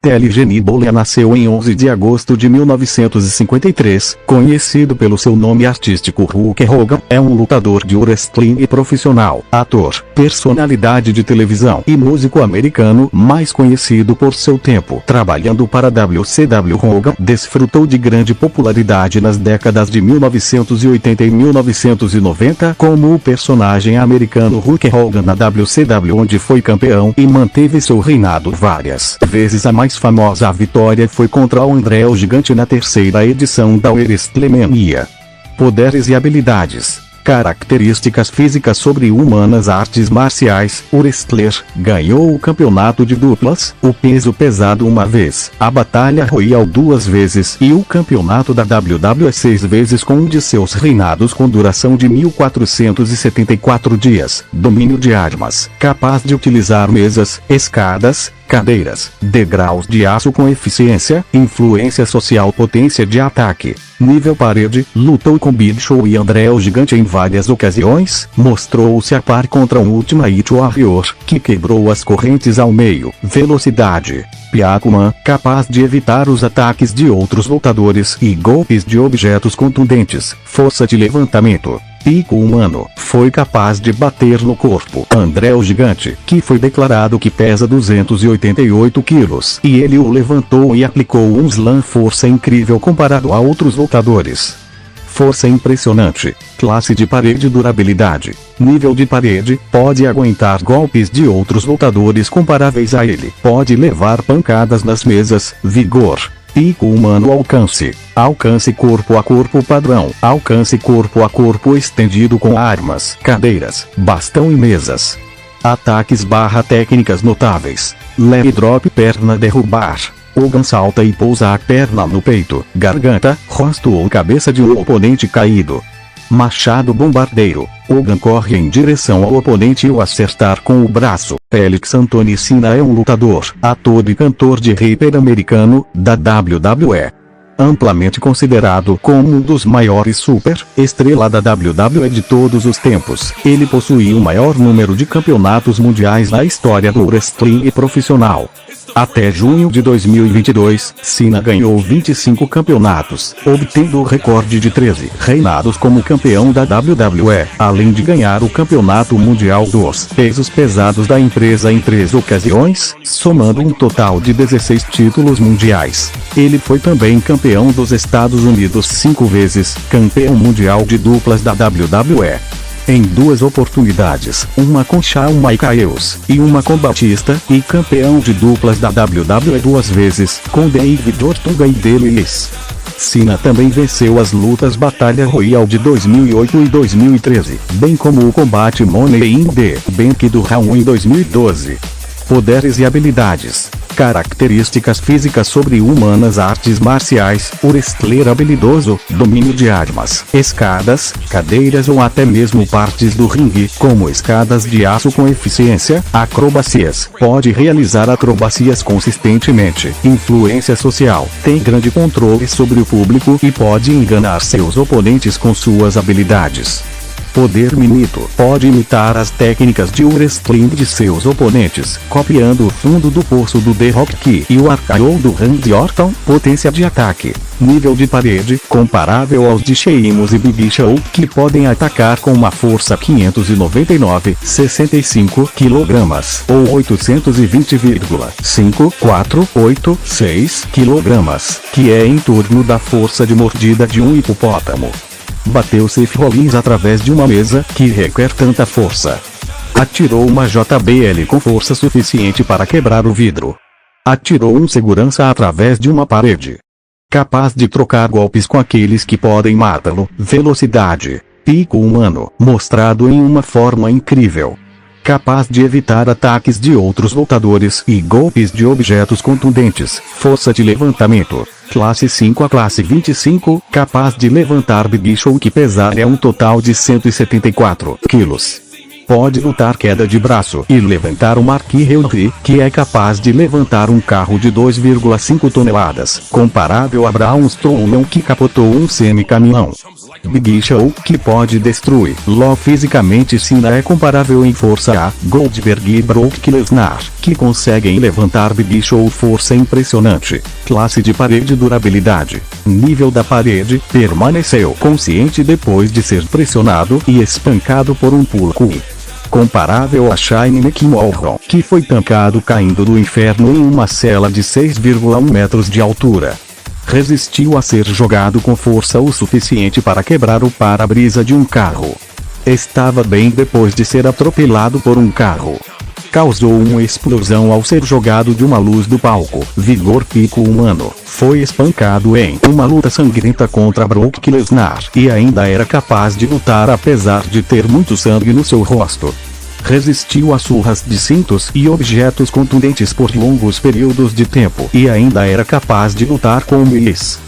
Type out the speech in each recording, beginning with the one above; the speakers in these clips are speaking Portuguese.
Telly Genibolia nasceu em 11 de agosto de 1953, conhecido pelo seu nome artístico Hulk Hogan, é um lutador de wrestling profissional, ator, personalidade de televisão e músico americano mais conhecido por seu tempo trabalhando para WCW. Hogan desfrutou de grande popularidade nas décadas de 1980 e 1990 como o personagem americano Hulk Hogan na WCW, onde foi campeão e manteve seu reinado várias vezes. A mais famosa vitória foi contra o André o Gigante na terceira edição da WrestleMania. Poderes e habilidades. Características físicas sobre-humanas. Artes marciais. O wrestler ganhou o campeonato de duplas, o peso pesado uma vez, a Batalha Royal 2 vezes e o campeonato da WWE 6 vezes, com um de seus reinados com duração de 1474 dias. Domínio de armas. Capaz de utilizar mesas, escadas, cadeiras, degraus de aço com eficiência, influência social, potência de ataque. Nível parede. Lutou com Big Show e André o Gigante em várias ocasiões, mostrou-se a par contra um Ultimate Warrior, que quebrou as correntes ao meio. Velocidade. Piakuman, capaz de evitar os ataques de outros lutadores e golpes de objetos contundentes. Força de levantamento. Pico humano, foi capaz de bater no corpo. André o Gigante, que foi declarado que pesa 288 quilos, e ele o levantou e aplicou um slam. Força incrível comparado a outros lutadores. Força impressionante. Classe de parede. Durabilidade. Nível de parede. Pode aguentar golpes de outros lutadores comparáveis a ele. Pode levar pancadas nas mesas. Vigor. Pico humano. Alcance. Alcance corpo a corpo padrão. Alcance corpo a corpo estendido com armas, cadeiras, bastão e mesas. Ataques / técnicas notáveis. Leg drop. Perna derrubar. Hogan salta e pousa a perna no peito, garganta, rosto ou cabeça de um oponente caído. Machado bombardeiro. Hogan corre em direção ao oponente e o acertar com o braço. Félix Anthony Cena é um lutador, ator e cantor de rapper americano, da WWE. Amplamente considerado como um dos maiores super-estrela da WWE de todos os tempos, ele possui o maior número de campeonatos mundiais na história do wrestling profissional. Até junho de 2022, Cena ganhou 25 campeonatos, obtendo o recorde de 13 reinados como campeão da WWE, além de ganhar o campeonato mundial dos pesos pesados da empresa em 3 ocasiões, somando um total de 16 títulos mundiais. Ele foi também campeão dos Estados Unidos 5 vezes, campeão mundial de duplas da WWE. Em 2 oportunidades, uma com Shawn Michaels e uma com Batista, e campeão de duplas da WWE 2 vezes, com David Orton e Delis. Cena também venceu as lutas Batalha Royal de 2008 e 2013, bem como o combate Money in the Bank do Raw em 2012. Poderes e habilidades. Características físicas sobre-humanas. Artes marciais. O wrestler habilidoso. Domínio de armas, escadas, cadeiras ou até mesmo partes do ringue, como escadas de aço com eficiência. Acrobacias. Pode realizar acrobacias consistentemente. Influência social. Tem grande controle sobre o público e pode enganar seus oponentes com suas habilidades. Poder Minito. Pode imitar as técnicas de wrestling de seus oponentes, copiando o fundo do poço do The Rock e o RKO do Randy Orton. Potência de ataque. Nível de parede, comparável aos de Sheamus e Big Show, que podem atacar com uma força 599,65 kg, ou 820,5486 kg, que é em torno da força de mordida de um hipopótamo. Bateu Seth Rollins através de uma mesa, que requer tanta força. Atirou uma JBL com força suficiente para quebrar o vidro. Atirou um segurança através de uma parede. Capaz de trocar golpes com aqueles que podem matá-lo. Velocidade. Pico humano, mostrado em uma forma incrível. Capaz de evitar ataques de outros lutadores e golpes de objetos contundentes. Força de levantamento. Classe 5 a classe 25, capaz de levantar Big Show, que pesar um total de 174 quilos. pode lutar queda de braço e levantar o Mark Henry, que é capaz de levantar um carro de 2,5 toneladas, comparável a Braun Strowman, que capotou um semi-caminhão. Big Show, que pode destruir Law fisicamente. Cena é comparável em força a Goldberg e Brock Lesnar, que conseguem levantar Big Show. Força impressionante. Classe de parede. Durabilidade. Nível da parede. Permaneceu consciente depois de ser pressionado e espancado por um pulo cool. Comparável a Shane McMahon, que foi tancado caindo do inferno em uma cela de 6,1 metros de altura. Resistiu a ser jogado com força o suficiente para quebrar o para-brisa de um carro. Estava bem depois de ser atropelado por um carro. Causou uma explosão ao ser jogado de uma luz do palco. Vigor pico humano. Foi espancado em uma luta sangrenta contra Brock Lesnar e ainda era capaz de lutar apesar de ter muito sangue no seu rosto. Resistiu a surras de cintos e objetos contundentes por longos períodos de tempo e ainda era capaz de lutar com o Miz.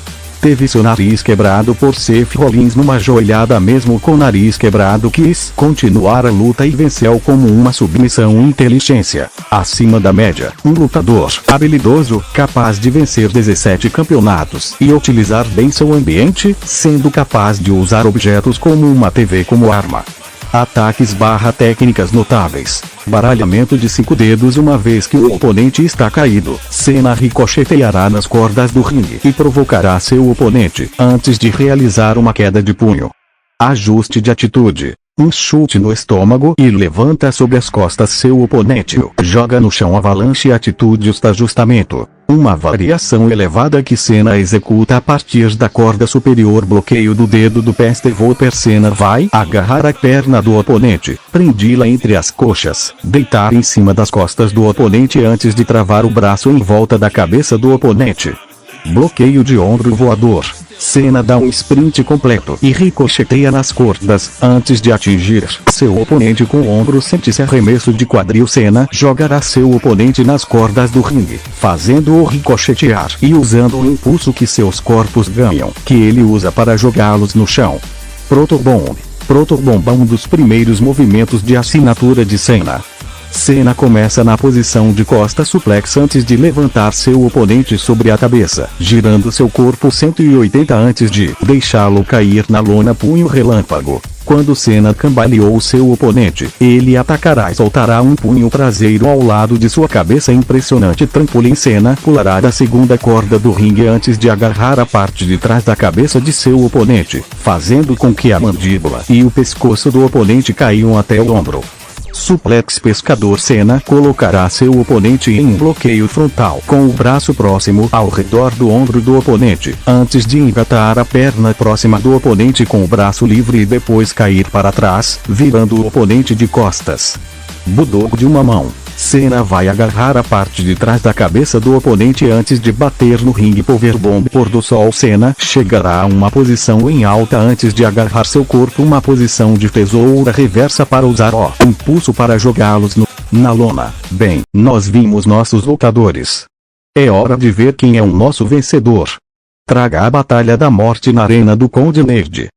Teve seu nariz quebrado por Seth Rollins numa joelhada. Mesmo com o nariz quebrado, quis continuar a luta e venceu como uma submissão. Inteligência acima da média. Um lutador habilidoso, capaz de vencer 17 campeonatos e utilizar bem seu ambiente, sendo capaz de usar objetos como uma TV como arma. Ataques / técnicas notáveis. Baralhamento de 5 dedos. Uma vez que o oponente está caído, Cena ricocheteará nas cordas do ringue e provocará seu oponente antes de realizar uma queda de punho. Ajuste de atitude. Um chute no estômago e levanta sobre as costas seu oponente. Joga no chão. Avalanche. Atitude de ajustamento. Uma variação elevada que Cena executa a partir da corda superior. Bloqueio do dedo do pé. Stevoper. Cena vai agarrar a perna do oponente, prendi-la entre as coxas, deitar em cima das costas do oponente antes de travar o braço em volta da cabeça do oponente. Bloqueio de ombro voador. Cena dá um sprint completo e ricocheteia nas cordas antes de atingir seu oponente com o ombro. Sente-se arremesso de quadril. Cena jogará seu oponente nas cordas do ringue, fazendo-o ricochetear e usando o impulso que seus corpos ganham, que ele usa para jogá-los no chão. Protobomb. Protobomb é um dos primeiros movimentos de assinatura de Cena. Cena começa na posição de costa suplex antes de levantar seu oponente sobre a cabeça, girando seu corpo 180 antes de deixá-lo cair na lona. Punho relâmpago. Quando Cena cambaleou seu oponente, ele atacará e soltará um punho traseiro ao lado de sua cabeça. Impressionante trampolim. Cena pulará da segunda corda do ringue antes de agarrar a parte de trás da cabeça de seu oponente, fazendo com que a mandíbula e o pescoço do oponente caiam até o ombro. Suplex pescador. Cena colocará seu oponente em um bloqueio frontal com o braço próximo ao redor do ombro do oponente, antes de engatar a perna próxima do oponente com o braço livre e depois cair para trás, virando o oponente de costas. Bulldog de uma mão. Cena vai agarrar a parte de trás da cabeça do oponente antes de bater no ringue. Powerbomb pôr do sol. Cena chegará a uma posição em alta antes de agarrar seu corpo. Uma posição de tesoura reversa para usar o impulso para jogá-los na lona. Bem, nós vimos nossos lutadores. É hora de ver quem é o nosso vencedor. Traga a Batalha da Morte na Arena do Conde Nerd.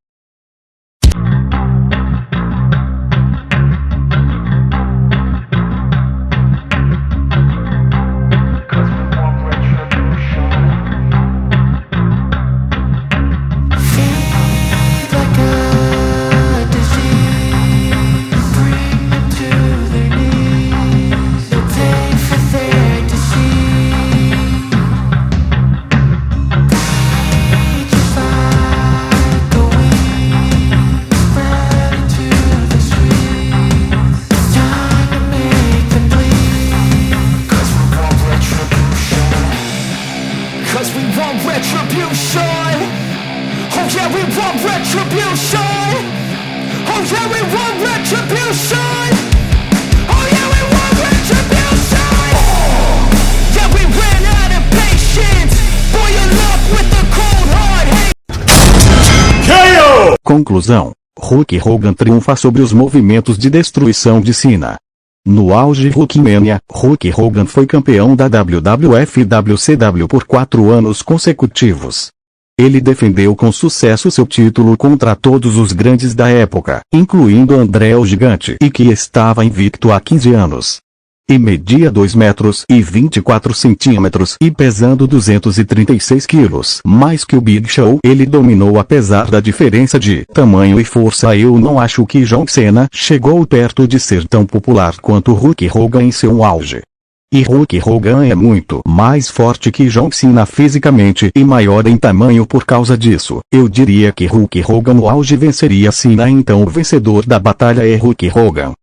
Conclusão. Hulk Hogan triunfa sobre os movimentos de destruição de Cena. No auge Hulkmania, Hulk Hogan foi campeão da WWF e WCW por 4 anos consecutivos. Ele defendeu com sucesso seu título contra todos os grandes da época, incluindo André o Gigante, e que estava invicto há 15 anos. E media 2 metros e 24 centímetros e pesando 236 quilos. Mais que o Big Show, ele dominou apesar da diferença de tamanho e força. Eu não acho que John Cena chegou perto de ser tão popular quanto Hulk Hogan em seu auge. E Hulk Hogan é muito mais forte que John Cena fisicamente e maior em tamanho. Por causa disso, eu diria que Hulk Hogan no auge venceria Cena. Então o vencedor da batalha é Hulk Hogan.